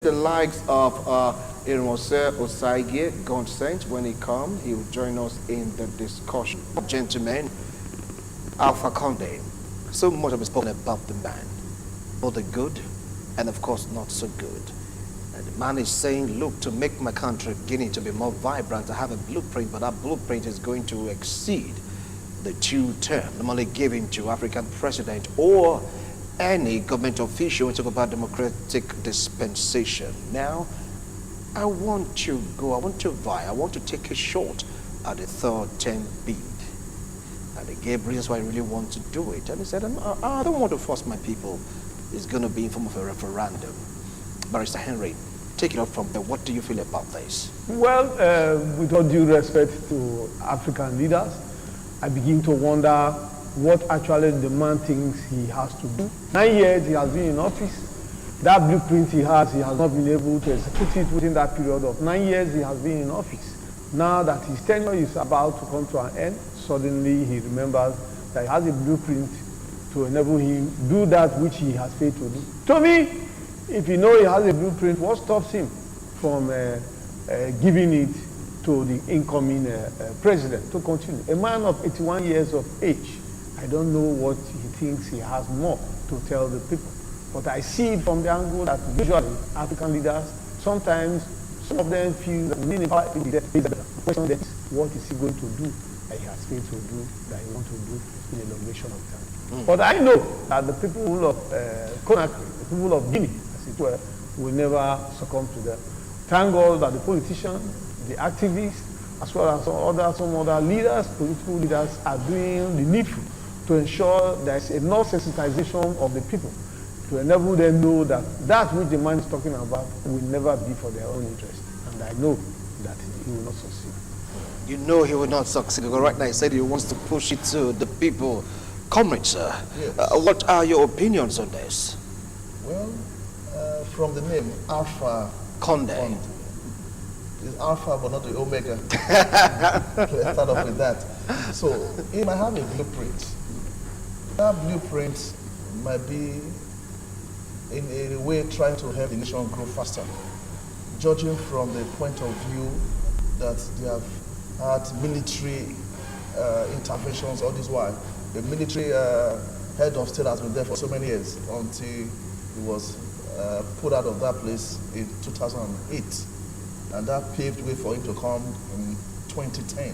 The likes of Irmose Osagie Consent, when he comes, he will join us in the discussion. Gentlemen, Alpha Conde, so much has been spoken about the man, both the good and of course not so good. And the man is saying, look, to make my country beginning to be more vibrant, I have a blueprint, but that blueprint is going to exceed the 2 terms normally given to African president or any government official when you talk about democratic dispensation. Now, I want to vie, I want to take a shot at the 3rd term bid. And he gave reasons why I really want to do it. And he said, I don't want to force my people. It's going to be in form of a referendum. Barrister Henry, take it up from there. What do you feel about this? Well, with all due respect to African leaders, I begin to wonder what actually the man thinks he has to do. 9 years he has been in office. That blueprint he has not been able to execute it within that period of 9 years he has been in office. Now that his tenure is about to come to an end, suddenly he remembers that he has a blueprint to enable him do that which he has failed to do. To me, if you know he has a blueprint, what stops him from giving it to the incoming president to continue? A man of 81 years of age, I don't know what he thinks he has more to tell the people. But I see it from the angle that usually African leaders, sometimes some of them feel that within the power question that what is he going to do that he has failed to do, that he wants to do in a long duration of time. But I know that the people of Conakry, the people of Guinea, as it were, will never succumb to them. Thank God that the politicians, the activists, as well as some other leaders, political leaders, are doing the needful to ensure there is enough sensitization of the people to enable them know that that which the man is talking about will never be for their own interest. And I know that he will not succeed. You know he will not succeed. Because right now he said he wants to push it to the people. Comrade, sir, yes. What are your opinions on this? Well, from the name Alpha Conde. It's Alpha but not the Omega. Let's start off with that. So he might have a blueprint. That blueprint might be in a way trying to help the nation grow faster. Judging from the point of view that they have had military interventions all this while. The military head of state has been there for so many years until he was put out of that place in 2008. And that paved way for him to come in 2010.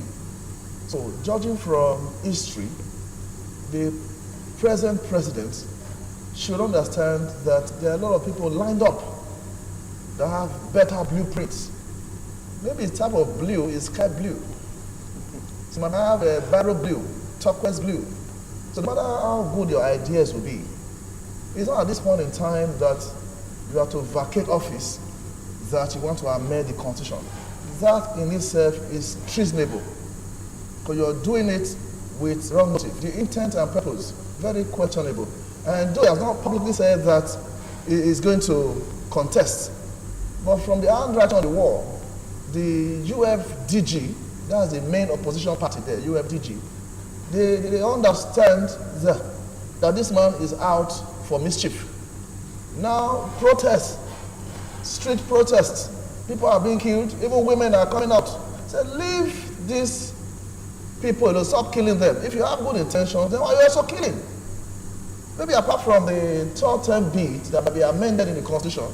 So judging from history, the present president should understand that there are a lot of people lined up that have better blueprints. Maybe the type of blue is sky blue. So you might have a barrel blue, turquoise blue. So no matter how good your ideas will be, it's not at this point in time that you have to vacate office that you want to amend the constitution. That in itself is treasonable, because you're doing it with wrong motive. The intent and purpose, very questionable. And though he has not publicly said that he is going to contest, but from the handwriting on the wall, the UFDG, that's the main opposition party there, UFDG, they understand that this man is out for mischief. Now, protests, street protests, people are being killed, even women are coming out. Say, leave these people alone, stop killing them. If you have good intentions, then why are you also killing? Maybe apart from the 3rd term bid that might be amended in the constitution,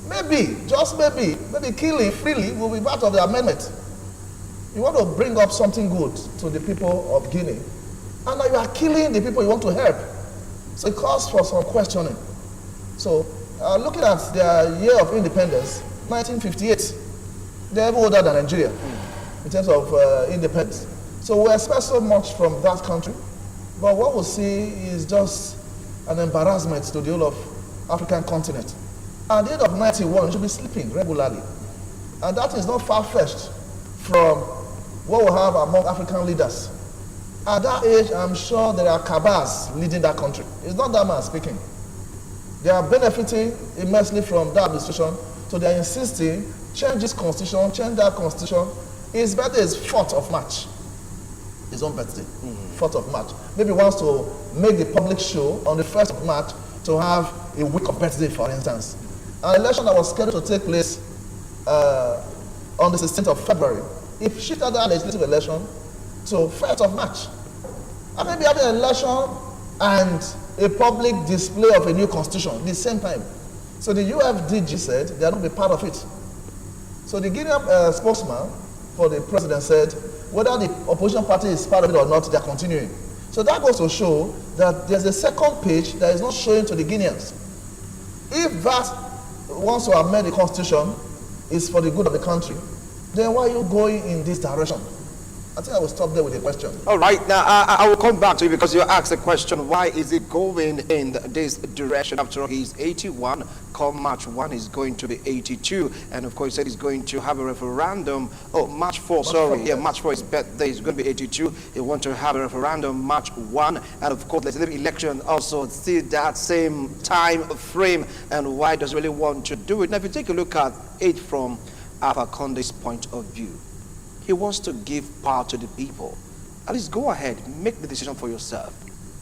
maybe, just maybe killing freely will be part of the amendment. You want to bring up something good to the people of Guinea, and now you are killing the people you want to help. So it calls for some questioning. So looking at their year of independence, 1958, they're even older than Nigeria in terms of independence. So we expect so much from that country, but what we'll see is just an embarrassment to the whole of African continent. At the age of 91, you should be sleeping regularly. And that is not far-fetched from what we have among African leaders. At that age, I'm sure there are cabals leading that country. It's not that man speaking. They are benefiting immensely from that administration, so they are insisting, change this constitution, change that constitution. His birthday is 4th of March. His own birthday, 4th of March. Maybe he wants to make the public show on the 1st of March to have a week of birthday, for instance. an election that was scheduled to take place on the 16th of February, if shifted that legislative election to 1st of March, and maybe having an election and a public display of a new constitution at the same time. So the UFDG said they are not be part of it. So the Guinean spokesman for the president said whether the opposition party is part of it or not, they are continuing. So that goes to show that there's a second page that is not showing to the Guineans. If that, once to amend the constitution, is for the good of the country, then why are you going in this direction? I think I will stop there with the question. All right, now I will come back to you because you asked the question, why is it going in this direction? After all, he's 81, come March 1, he's going to be 82. And of course, he said he's going to have a referendum. Oh, March 4, sorry. Yeah, March 4 is his birthday, he's going to be 82. He wants to have a referendum March 1. And of course, legislative election also see that same time frame. And why does he really want to do it? Now, if you take a look at it from Alpha Conde's point of view, he wants to give power to the people. At least go ahead, make the decision for yourself.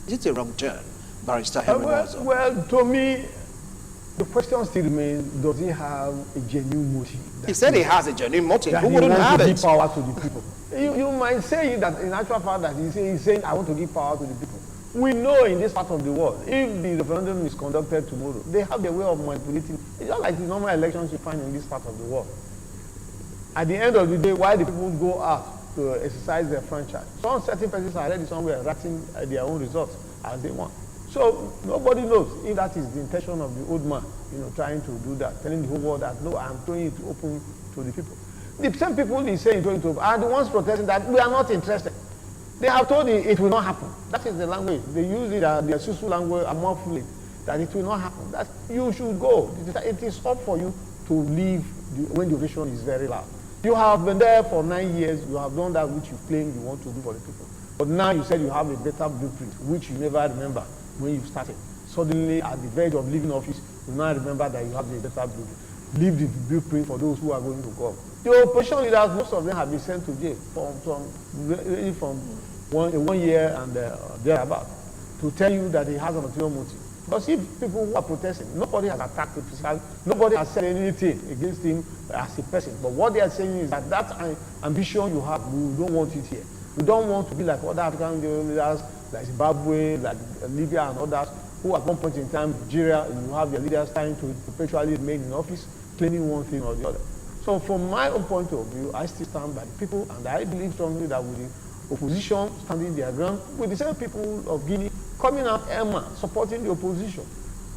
Is it a wrong turn, Barrister Henry Nwazo? Well, to me, the question still remains, does he have a genuine motive? He said he has a genuine motive. Who He wouldn't wants have to it? give power to the people. You might say that in actual fact that he's saying, I want to give power to the people. We know in this part of the world, if the referendum is conducted tomorrow, they have their way of manipulating. It's just like the normal elections you find in this part of the world. At the end of the day, why the people go out to exercise their franchise? Some certain persons are already somewhere writing their own results as they want. So nobody knows if that is the intention of the old man, trying to do that, telling the whole world that, no, I'm throwing it open to the people. The same people he's saying throwing it open are the ones protesting that we are not interested. They have told it will not happen. That is the language. They use it as their Susu language, more fluid, that it will not happen. That you should go. It is up for you to leave when the ovation is very loud. You have been there for 9 years. You have done that which you claim you want to do for the people. But now you said you have a better blueprint, which you never remember when you started. Suddenly, at the verge of leaving office, you now remember that you have a better blueprint. Leave the blueprint for those who are going to go. The opposition leaders, most of them have been sent to jail from 1 year and thereabout to tell you that he has an ulterior motive. Because if people who are protesting, nobody has attacked him physically, nobody has said anything against him as a person. But what they are saying is that ambition you have, we don't want it here. We don't want to be like other African leaders, like Zimbabwe, like Libya and others, who at one point in time, Nigeria, you have their leaders trying to perpetually remain in office, claiming one thing or the other. So from my own point of view, I still stand by the people, and I believe strongly that with the opposition standing their ground, with the same people of Guinea coming out, Emma, supporting the opposition,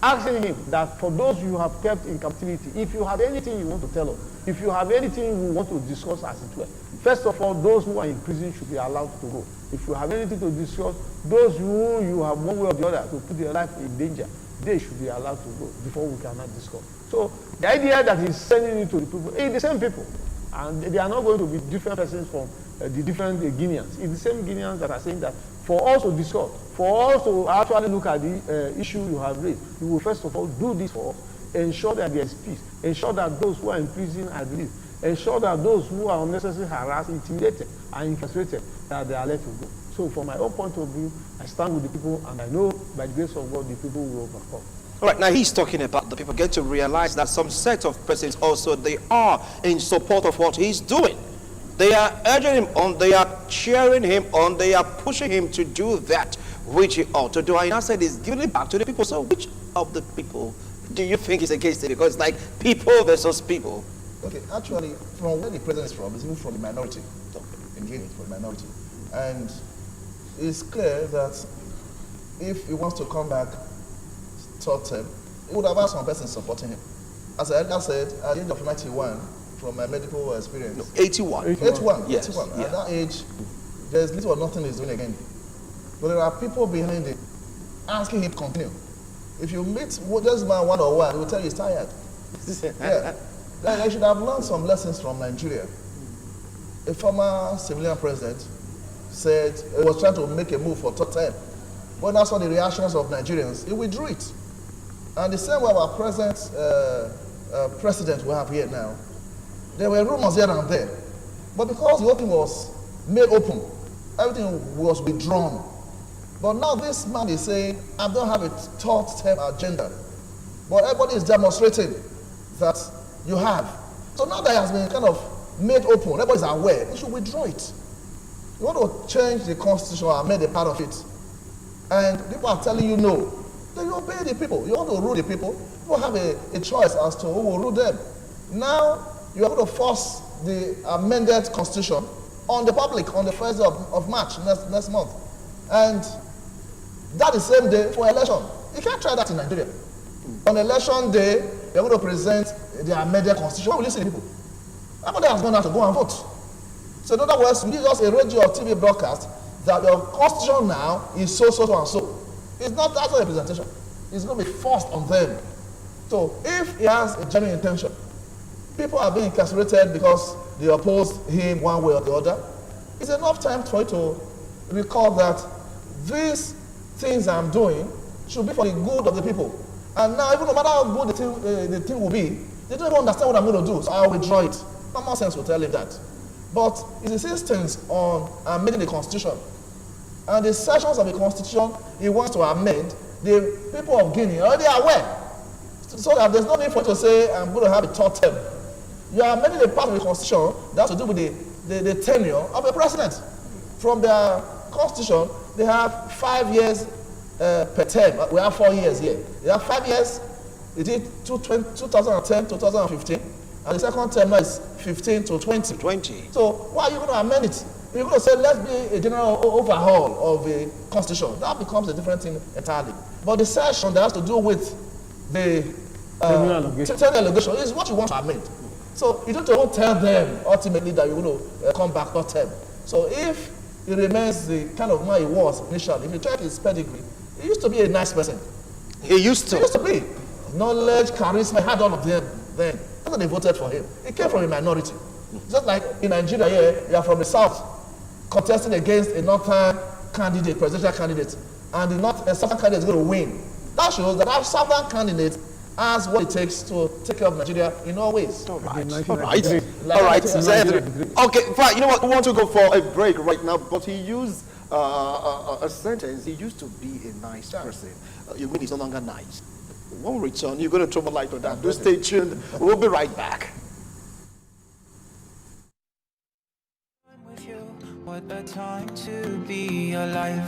asking him that for those you have kept in captivity, if you have anything you want to tell us, if you have anything you want to discuss as it were, first of all, those who are in prison should be allowed to go. If you have anything to discuss, those who you have one way or the other to put their life in danger, they should be allowed to go before we cannot discuss. So the idea that he's sending it to the people, it's the same people. And they are not going to be different persons from the different Guineans. It's the same Guineans that are saying that for us to discuss, for us to actually look at the issue you have raised, you will first of all do this for us, ensure that there is peace, ensure that those who are in prison are released, ensure that those who are unnecessarily harassed, intimidated, and incarcerated, that they are let to go. So from my own point of view, I stand with the people, and I know by the grace of God, the people will overcome. All right, now he's talking about the people get to realize that some set of persons also, they are in support of what he's doing. They are urging him on, they are cheering him on, they are pushing him to do that which he ought to do. I now said he's giving it back to the people. So which of the people do you think is against it? Because it's like people versus people. Okay, actually, from where the president is from, he's even from the minority. In Guinea, from the minority. And it's clear that if he wants to come back third term, he would have had some person supporting him. As I earlier said, at the age of 91, from my medical experience. No, 81. 81. Yes. 81. Yeah. At that age, there's little or nothing he's doing again. But there are people behind him asking him to continue. If you meet this man one-on-one, he will tell you he's tired. Yeah. Then I should have learned some lessons from Nigeria. A former civilian president said he was trying to make a move for third time. When I saw the reactions of Nigerians, he withdrew it. And the same way our present president we have here now, there were rumors here and there. But because the whole thing was made open, everything was withdrawn. But now this man is saying, I don't have a third term agenda. But everybody is demonstrating that you have. So now that it has been kind of made open, everybody's aware, you should withdraw it. You want to change the constitution and make a part of it. And people are telling you no. Then you obey the people. You want to rule the people. People have a choice as to who will rule them. Now you are going to force the amended constitution on the public on the 1st of March next month. And that is the same day for election. You can't try that in Nigeria. On election day, you're going to present the amended constitution. What will you say to people? Everybody has gone out to go and vote. So in other words, you need just a radio or TV broadcast that your constitution now is so and so. It's not that sort of representation. It's going to be forced on them. So if he has a genuine intention, people are being incarcerated because they oppose him one way or the other. It's enough time for you to recall that these things I'm doing should be for the good of the people. And now, even no matter how good the thing will be, they don't even understand what I'm going to do, so I'll withdraw it. Common sense will tell him that. But his insistence on amending the constitution and the sections of the constitution he wants to amend, the people of Guinea are already aware. So that there's no need for you to say, I'm going to have a third term. You are amending a part of the constitution that has to do with the tenure of the president. From their constitution, they have 5 years per term. We have 4 years here. They have 5 years. They did 2010 to 2015. And the second term now is 15 to 20. So why are you going to amend it? You're going to say, let's be a general overhaul of the constitution. That becomes a different thing entirely. But the section that has to do with the tenure allegation is what you want to amend. So you don't tell them ultimately that you're going to come back third term. So if he remains the kind of man he was initially, if you check his pedigree, he used to be a nice person. He used to be. Knowledge, charisma, had all of them then. That's why they voted for him. He came from a minority. Just like in Nigeria here, you are from the south, contesting against a northern candidate, presidential candidate, and the southern candidate is going to win. That shows that our southern candidate has what it takes to take care of Nigeria in all ways. All right. Okay, fine. You know what? We want to go for a break right now, but he used a sentence. He used to be a nice person. You mean he's no longer nice? When we return, you're going to throw more light on that. Do stay tuned. We'll be right back. What a time to be alive.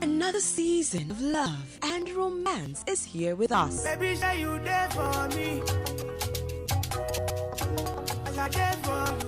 Another season of love and romance is here with us. Baby, say you there for me.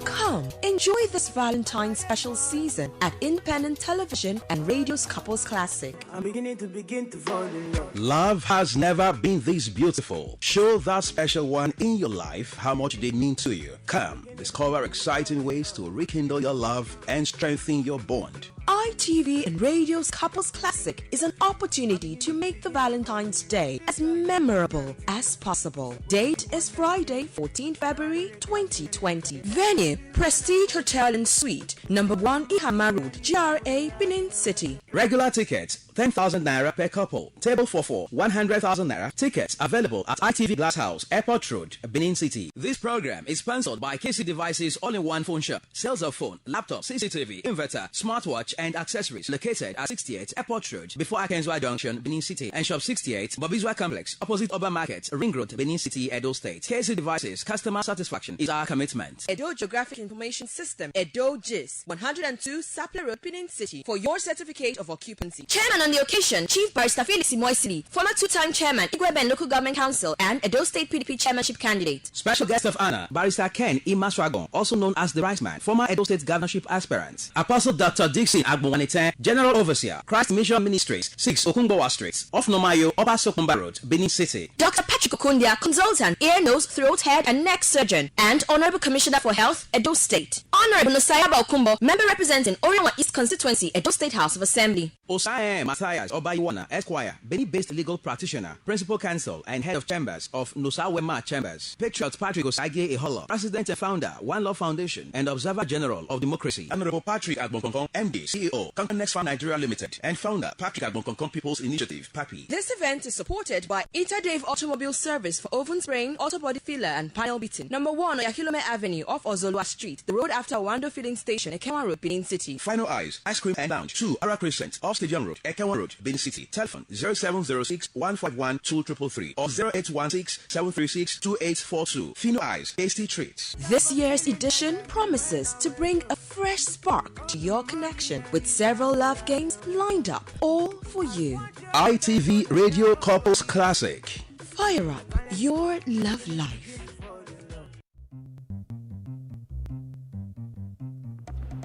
Come, enjoy this Valentine's special season at Independent Television and Radio's Couples Classic. I'm beginning to fall in love. Love has never been this beautiful. Show that special one in your life how much they mean to you. Come, discover exciting ways to rekindle your love and strengthen your bond. ITV and Radio's Couples Classic is an opportunity to make the Valentine's Day as memorable as possible. Date is Friday, 14 February 2020. Venue, Prestige Hotel and Suite, number 1 Ihama Road, GRA, Benin City. Regular tickets, 10,000 naira per couple. Table for 4, 100,000 naira. Tickets available at ITV Glass House, Airport Road, Benin City. This program is sponsored by KC Devices All-in-One Phone Shop. Sales of phone, laptop, CCTV, inverter, smartwatch, and accessories located at 68 Airport Road before Akenzwa Junction, Benin City, and Shop 68 Bobizwa Complex opposite Oba Market, Ring Road, Benin City, Edo State. KC Devices customer satisfaction is our commitment. Edo Geographic Information System, Edo GIS, 102 Sapler Road, Benin City, for your certificate of occupancy. Chairman on the occasion, Chief Barrister Felix Imoisili, former 2-time Chairman, Igweben Local Government Council, and Edo State PDP Chairmanship candidate. Special guest of honor, Barrister Ken Imaswagon, also known as the Rice Man, former Edo State Governorship aspirant. Apostle Dr. Dixon Agbowanite, General Overseer, Christ Mission Ministries, 6 Okunbowa Street, off Nomayo, Oba Sokumba Road, Benin City. Dr. Patrick Okundia, consultant, ear, nose, throat, head, and neck surgeon, and Honorable Commissioner for Health, Edo State. Honorable Nosayaba Okumbo, member representing Orienwa East Constituency, Edo State House of Assembly. Osae Matthias Obayiwana, Esquire, Benin-based legal practitioner, principal counsel, and head of chambers of Nosawema Chambers. Patriot Patrick Osage Eholo, president and founder, One Love Foundation, and observer general of democracy. Honorable Patrick Agbonkong, MD, CEO, Next Farm Nigeria Limited, and founder, Patrick Agbonkong People's Initiative, PAPI. This event is supported by Interdave Automobile Service for oven spraying, auto body filler, and panel beating. Number 1 Oyahilome Avenue off Ozolwa Street, the road after after Wando Filling Station, Ekenwa Road, Benin City. Final Eyes, Ice Cream and Lounge, 2 Ara Crescent, off Stadium Road, Ekenwa Road, Benin City. Telephone 0706 151 2333 or 0816 736 2842. Final Eyes, Tasty Treats. This year's edition promises to bring a fresh spark to your connection with several love games lined up, all for you. ITV Radio Couples Classic. Fire up your love life.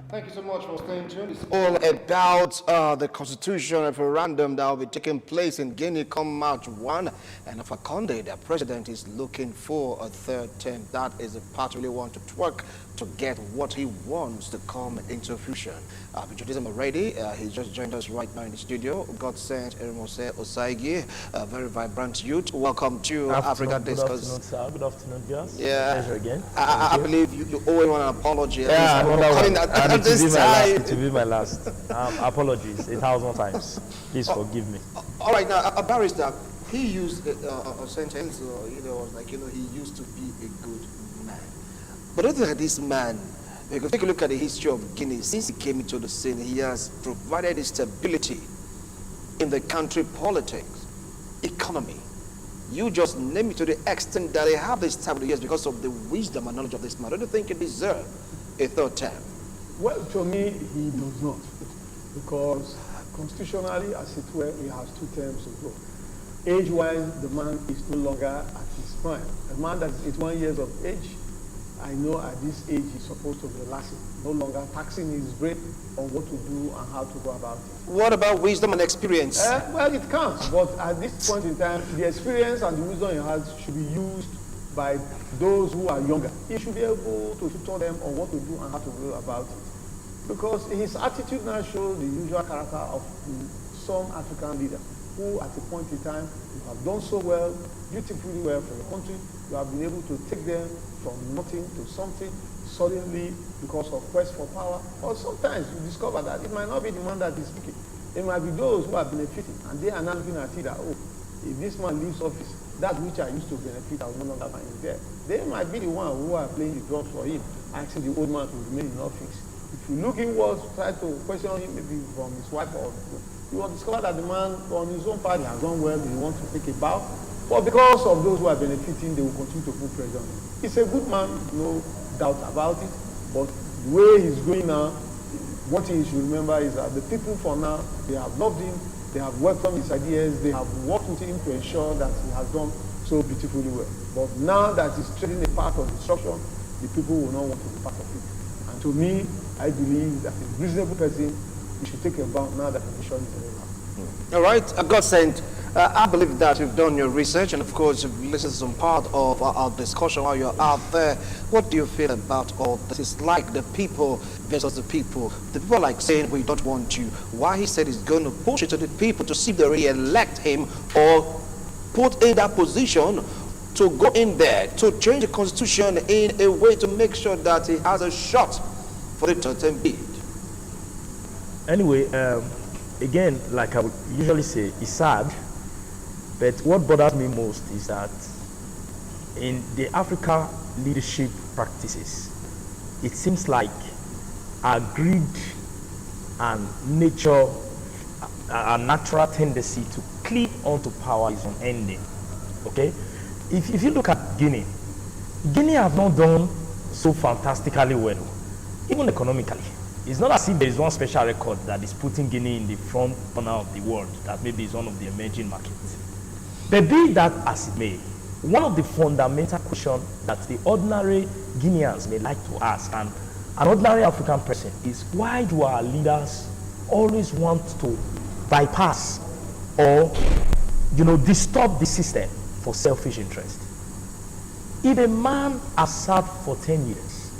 Thank you so much for staying tuned. It's all about the constitution referendum that will be taking place in Guinea come March 1. And Alpha Condé, the president, is looking for a third term. That is the part really want to twerk to get what he wants to come into fruition. I've introduced him already. He just joined us right now in the studio. God sent Ermose Osaigi, a very vibrant youth. Welcome to Africa Discourse. Good afternoon, sir. Good afternoon, viewers. Yeah. Pleasure again. I believe you owe him an apology. Yeah, At this time. It will be my last. Apologies 1,000 times. Please forgive me. All right, now, a barrister, he used a sentence, he used to be a good man. But don't look at this man, because take a look at the history of Guinea. Since he came into the scene, he has provided stability in the country politics, economy. You just name it to the extent that they have this time of the years because of the wisdom and knowledge of this man. Don't you think he deserves a third term? Well, to me, he does not, because constitutionally, as it were, he has 2 terms to go. Age-wise, the man is no longer at his prime. A man that is 81 years of age, I know at this age he's supposed to be relaxing, no longer taxing his brain on what to do and how to go about it. What about wisdom and experience? Well, it counts, but at this point in time, the experience and the wisdom he has should be used by those who are younger. He should be able to tutor them on what to do and how to go about it. Because his attitude now shows the usual character of some African leader who at a point in time, you have done so well, beautifully well for the country, you have been able to take them from nothing to something suddenly because of quest for power. Or sometimes you discover that it might not be the man that is speaking. It might be those who are benefiting, and they are now looking at it that, oh, if this man leaves office, that which I used to benefit, I will no longer find it there. They might be the one who are playing the drums for him, asking the old man to remain in office. If you look inwards, try to question him maybe from his wife, or you will discover that the man on his own part has done well, he wants to take a bow. But because of those who are benefiting, they will continue to put pressure on him. He's a good man, no doubt about it, but the way he's going now, one thing you should remember is that the people for now, they have loved him, they have welcomed his ideas, they have worked with him to ensure that he has done so beautifully well. But now that he's treading a path of destruction, the people will not want to be part of it. And to me, I believe that a reasonable person, we should take a bow now that the nation is over. All right, God sent. I believe that you've done your research, and of course you've listened to some part of our discussion while you're out there. What do you feel about all this? It's like the people versus the people. The people are like saying, we don't want you. Why he said he's going to push it to the people to see if they re-elect him or put in that position to go in there, to change the constitution in a way to make sure that he has a shot for the third term bid. Anyway, again, like I would usually say, it's sad. But what bothers me most is that in the Africa leadership practices, it seems like our greed and nature, our natural tendency to cleave onto power is unending. Okay? If you look at Guinea have not done so fantastically well, even economically. It's not as if there is one special record that is putting Guinea in the front corner of the world, that maybe is one of the emerging markets. But be that as it may, one of the fundamental questions that the ordinary Guineans may like to ask, and an ordinary African person, is why do our leaders always want to bypass or, disturb the system for selfish interest? If a man has served for 10 years,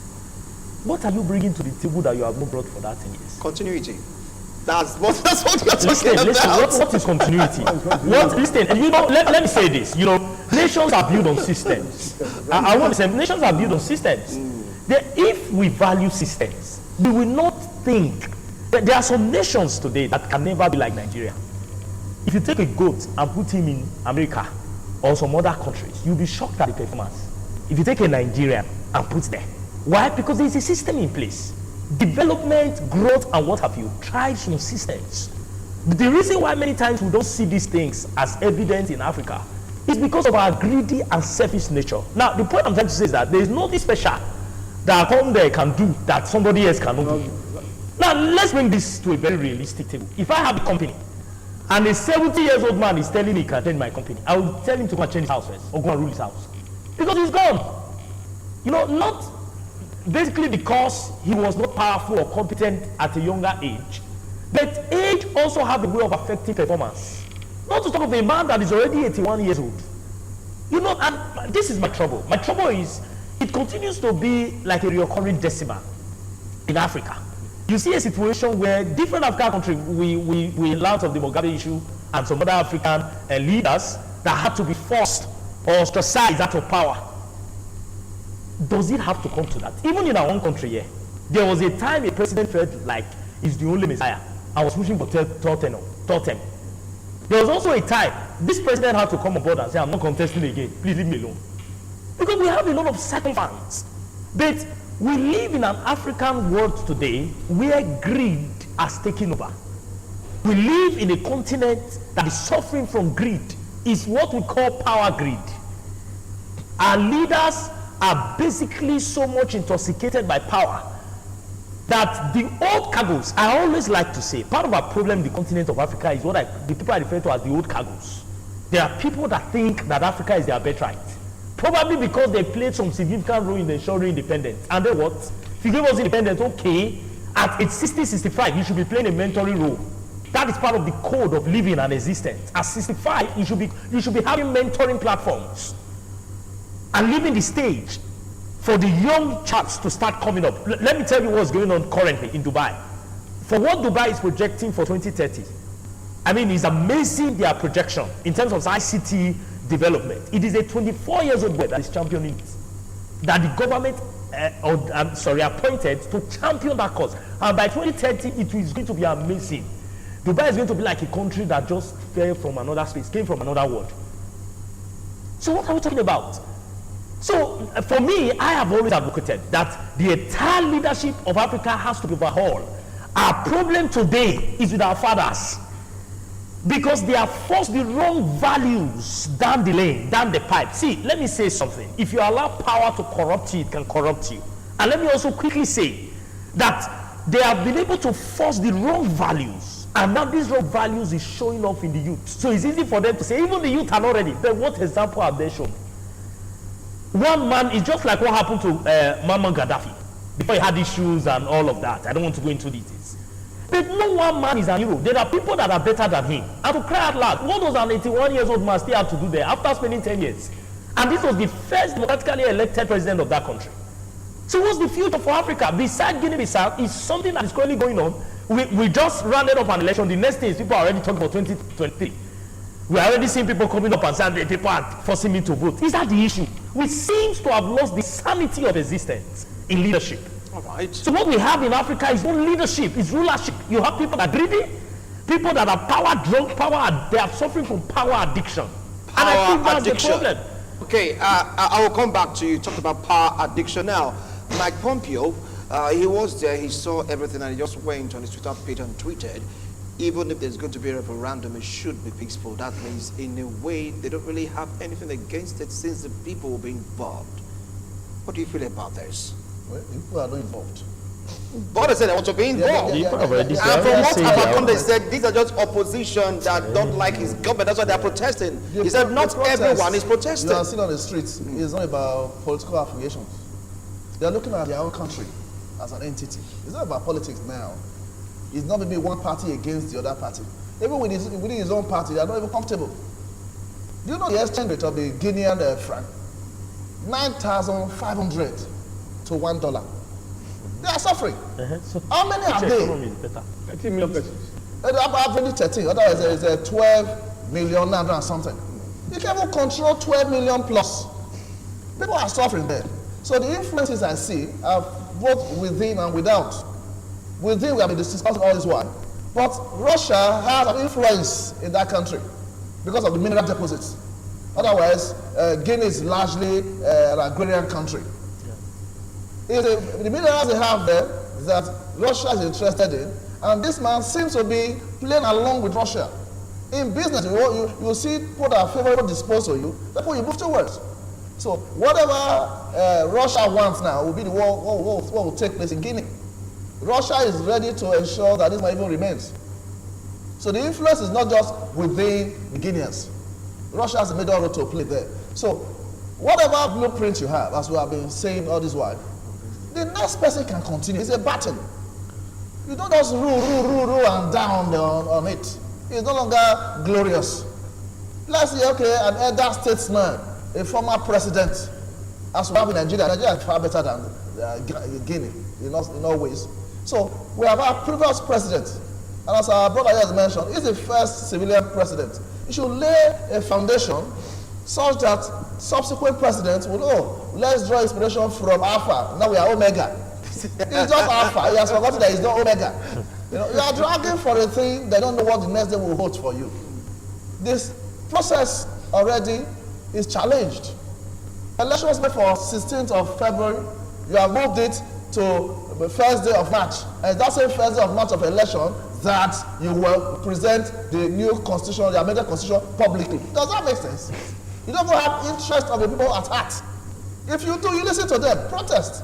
what are you bringing to the table that you have not brought for that 10 years? Continuity. That's what you're talking about. Listen, what is continuity? Let me say this. Nations are built on systems. I want to say nations are built on systems. If we value systems, we will not think that there are some nations today that can never be like Nigeria. If you take a goat and put him in America or some other countries, you'll be shocked at the performance. If you take a Nigerian and put there, Why? Because there is a system in place. Development, growth, and what have you thrives on systems. The reason why many times we don't see these things as evident in Africa is because of our greedy and selfish nature. Now, the point I'm trying to say is that there is nothing special that home there can do that somebody else cannot do. Now, let's bring this to a very realistic table. If I have a company and a 70-year-old man is telling me he can attend my company, I will tell him to go and change his house first or go and rule his house. Because he's gone. You know, not basically because he was not powerful or competent at a younger age, but age also has a way of affecting performance. Not to talk of a man that is already 81 years old. You know, and this is my trouble. My trouble is it continues to be like a recurring decimal in Africa. You see a situation where different African countries, we learned of the Mugabe issue and some other African leaders that had to be forced or ostracized out of power. Does it have to come to that? Even in our own country here, there was a time a president felt like he's the only messiah and was pushing for third term. There was also a time this president had to come aboard and say, I'm not contesting again, please leave me alone. Because we have a lot of sacrifice. But we live in an African world today where greed has taken over. We live in a continent that is suffering from greed. It's what we call power greed. Our leaders are basically so much intoxicated by power that the old cargoes, I always like to say, part of our problem in the continent of Africa is what the people I refer to as the old cargoes. There are people that think that Africa is their birthright. Probably because they played some significant role in ensuring independence. And then what? If you give us independence, okay, at age 60, 65, you should be playing a mentoring role. That is part of the code of living and existence. At 65, you should be having mentoring platforms and leaving the stage for the young chaps to start coming up. Let me tell you what's going on currently in Dubai. For what Dubai is projecting for 2030, I mean, it's amazing their projection in terms of ICT development. It is a 24-year-old boy that is championing it, that the government appointed to champion that cause. And by 2030, it is going to be amazing. Dubai is going to be like a country that just fell from another space, came from another world. So what are we talking about? So for me, I have always advocated that the entire leadership of Africa has to be overhauled. Our problem today is with our fathers, because they have forced the wrong values down the lane, down the pipe. See, let me say something. If you allow power to corrupt you, it can corrupt you. And let me also quickly say that they have been able to force the wrong values, and now these wrong values is showing off in the youth. So it's easy for them to say, even the youth are not ready. Then what example have they shown? One man is just like what happened to Muammar Gaddafi before he had issues and all of that. I don't want to go into details. But no one man is a hero. There are people that are better than him. And to cry out loud, what does an 81-year-old man still have to do there after spending 10 years? And this was the first democratically elected president of that country. So what's the future for Africa? Besides Guinea-Bissau, is something that is currently going on. We just rounded up an election. The next thing is people are already talking about 2023. We're already seeing people coming up and saying people are forcing me to vote. Is that the issue? We seem to have lost the sanity of existence in leadership. All right. So what we have in Africa is not leadership, it's rulership. You have people that are greedy, people that are power drunk, they are suffering from power addiction. And I think that's the problem. Okay, I will come back to you, talk about power addiction now. Mike Pompeo, he was there, he saw everything, and he just went on his Twitter page and tweeted, even if there's going to be a referendum, it should be peaceful. That means, in a way, they don't really have anything against it since the people will be involved. What do you feel about this? Well, people are not involved. But they said they want to be involved. Yeah. And from what Abacon, they said these are just opposition that don't like his government. That's why they're protesting. He said not everyone is protesting. You are seen on the streets. It's not about political affiliations. They are looking at their own country as an entity. It's not about politics now. It's not maybe one party against the other party. Even within his own party, they are not even comfortable. Do you know the exchange rate of the Guinean franc? 9,500 to $1. They are suffering. So how many are they? 13 million persons. Average 13. Otherwise, there is 12 million and something. You can even control 12 million plus. People are suffering there. So the influences I see are both within and without. Within, we have been discussing all this while. But Russia has an influence in that country because of the mineral deposits. Otherwise, Guinea is largely an agrarian country. The minerals they have there that Russia is interested in, and this man seems to be playing along with Russia. In business, you see people that are favorable disposed to you, therefore you move towards. So whatever Russia wants now will be the what will take place in Guinea. Russia is ready to ensure that this even remains. So the influence is not just within the Guineans. Russia has a major role to play there. So whatever blueprint you have, as we have been saying all this while, the next person can continue. It's a battle. You don't just rule and down on it. It's no longer glorious. Let's say, okay, an elder statesman, a former president, as we have in Nigeria. Nigeria is far better than Guinea in all ways. So we have our previous president, and as our brother has mentioned, he's the first civilian president. He should lay a foundation such that subsequent presidents will, let's draw inspiration from Alpha. Now we are Omega. It's just Alpha. He has forgotten that it's not Omega. You are dragging for a thing, they don't know what the next day will hold for you. This process already is challenged. Election was made for 16th of February. You have moved it to the first day of March. And that's the first day of March of election that you will present the new constitution, the amended constitution publicly. Does that make sense? You don't have interest of the people at heart. If you do, you listen to them, protest.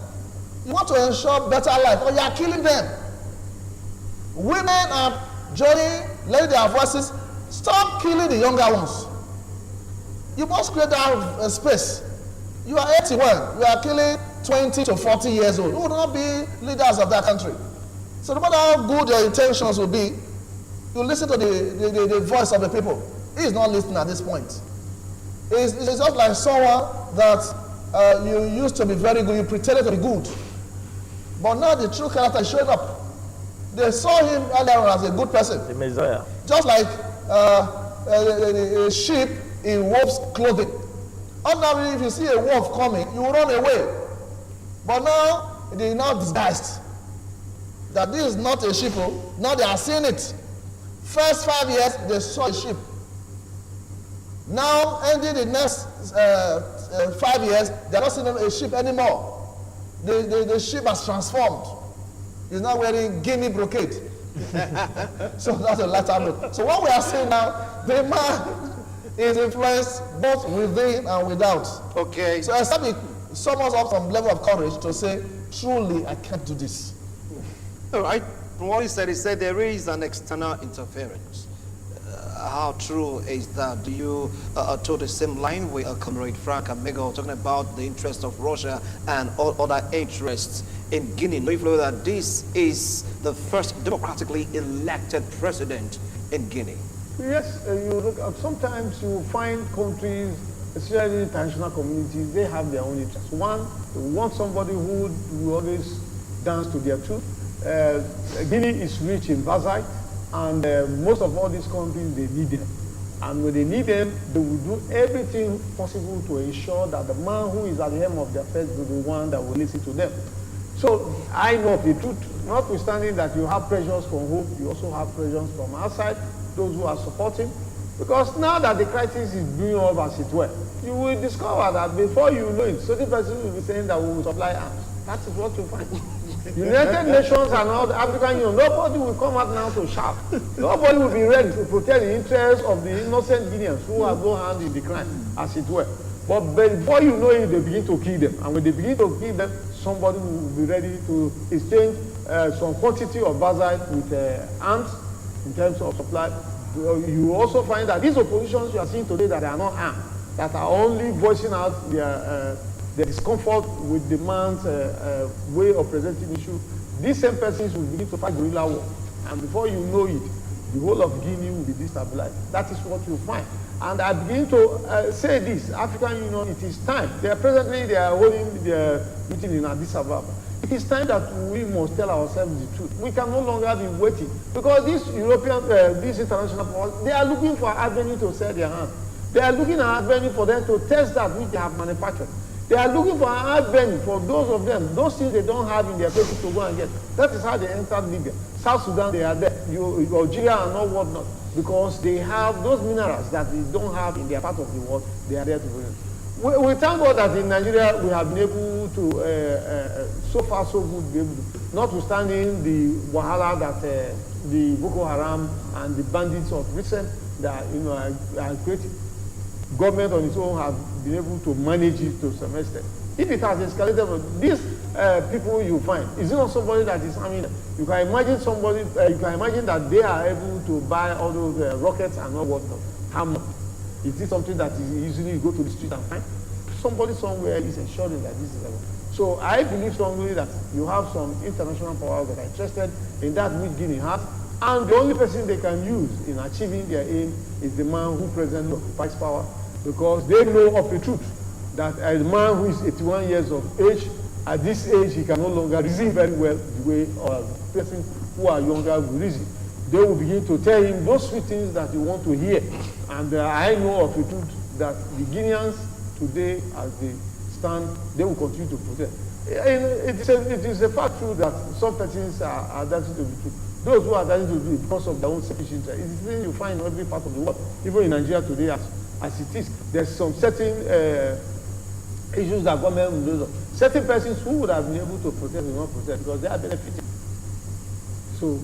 You want to ensure better life, or you are killing them. Women are joining, letting their voices. Stop killing the younger ones. You must create that space. You are 81, you are killing 20 to 40 years old. You will not be leaders of that country. So no matter how good your intentions will be, you listen to the voice of the people. He is not listening at this point. It's just like someone that you used to be very good, you pretended to be good. But now the true character is showing up. They saw him earlier on as a good person. The Messiah. Just like a sheep in wolf's clothing. Ordinarily, if you see a wolf coming, you will run away. But now, they are now disguised. That this is not a sheep. Now they are seeing it. First 5 years, they saw a sheep. Now, ending the next 5 years, they are not seeing a sheep anymore. The sheep has transformed. He's now wearing Guinea brocade. So that's a lighter note. So what we are saying now, the man is influenced both within and without. Okay. So except it summons up some level of courage to say, truly, I can't do this. All right. From what he said there is an external interference. How true is that? Do you toe the same line with Comrade Frank Amigo talking about the interest of Russia and all other interests in Guinea? Do you feel that this is the first democratically elected president in Guinea? Yes, you look at, sometimes you find countries, especially international communities, they have their own interests. One, they want somebody who will always dance to their truth. Guinea is rich in basalt, and most of all these countries, they need them. And when they need them, they will do everything possible to ensure that the man who is at the helm of their affairs will be the one that will listen to them. So I know the truth, notwithstanding that you have pressures from home, you also have pressures from outside, those who are supporting. Because now that the crisis is brewing up as it were, you will discover that before you know it, certain persons will be saying that we will supply arms. That is what you find. United Nations and all the African Union, nobody will come out now to shout. Nobody will be ready to protect the interests of the innocent Guineans who have no hand in the crime, as it were. But before you know it, they begin to kill them. And when they begin to kill them, somebody will be ready to exchange some quantity of basalt with arms in terms of supply. You also find that these oppositions you are seeing today that are not armed, that are only voicing out their discomfort with the man's way of presenting issue, these same persons will begin to fight guerrilla war. And before you know it, the whole of Guinea will be destabilized. That is what you find. And I begin to say this, African Union, it is time. They are holding their meeting in Addis Ababa. It is time that we must tell ourselves the truth. We can no longer be waiting. Because these European, these international powers, they are looking for avenue to sell their hand. They are looking at avenue for them to test that which they have manufactured. They are looking for an avenue for those of them, those things they don't have in their country to go and get. That is how they entered Libya. South Sudan, they are there. Algeria and all whatnot. Because they have those minerals that they don't have in their part of the world, they are there to bring. We thank God that in Nigeria we have been able to, so far so good, be able to, notwithstanding the wahala that the Boko Haram and the bandits of recent that are creating. Government on its own have been able to manage it to some extent. If it has escalated, these people you find, is it not somebody that is harming them? You can imagine somebody, you can imagine that they are able to buy all those rockets and all whatnot. How much? Is it something that is usually you go to the street and find? Somebody somewhere is ensuring that this is a. So I believe strongly that you have some international powers that are interested in that which Guinea has, and the only person they can use in achieving their aim is the man who presently occupies power, because they know of the truth that a man who is 81 years of age, at this age he can no longer reason very well the way person who are younger will reason. They will begin to tell him those sweet things that you want to hear. And I know of the truth that the Guineans today, as they stand, they will continue to protest. It is a fact true that some persons are dancing to the truth. Those who are dancing to the truth because of their own selfish interest. It is the thing you find in every part of the world, even in Nigeria today as it is. There's some certain issues that government will do. Certain persons who would have been able to protest will not protest because they are benefiting. So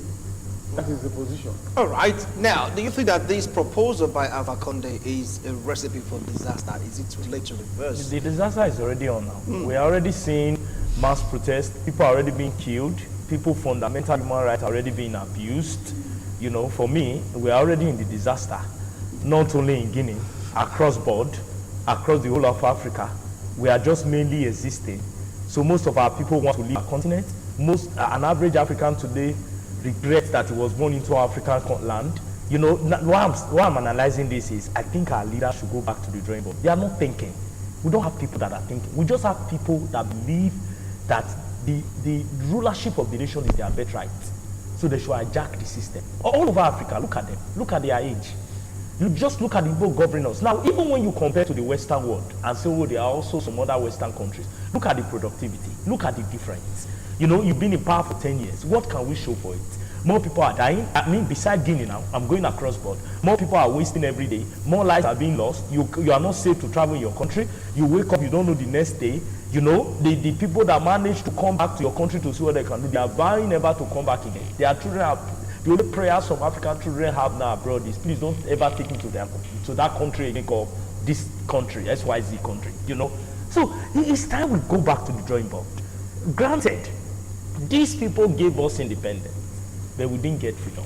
that is the position. All right. Now, do you think that this proposal by Alpha Conde is a recipe for disaster? Is it too late to reverse? The disaster is already on now. We are already seeing mass protests. People are already being killed. People fundamental human rights are already being abused. For me, we are already in the disaster. Not only in Guinea, across board, across the whole of Africa. We are just mainly existing. So most of our people want to leave our continent. An average African today regrets that he was born into African land. Why I'm analyzing this is I think our leaders should go back to the drawing board. They are not thinking. We don't have people that are thinking. We just have people that believe that the rulership of the nation is their birthright. So they should hijack the system. All over Africa, look at them. Look at their age. You just look at the people governing us. Now, even when you compare to the Western world and say, there are also some other Western countries, look at the productivity. Look at the difference. You've been in power for 10 years. What can we show for it? More people are dying. I mean, beside Guinea now, I'm going across board. More people are wasting every day. More lives are being lost. You are not safe to travel in your country. You wake up, you don't know the next day. The people that manage to come back to your country to see what they can do, they are vowing never to come back again. Their children are, the only prayers some African children have now abroad is, please don't ever take me to that country again called this country, XYZ country, So it's time we go back to the drawing board. Granted, these people gave us independence, but we didn't get freedom.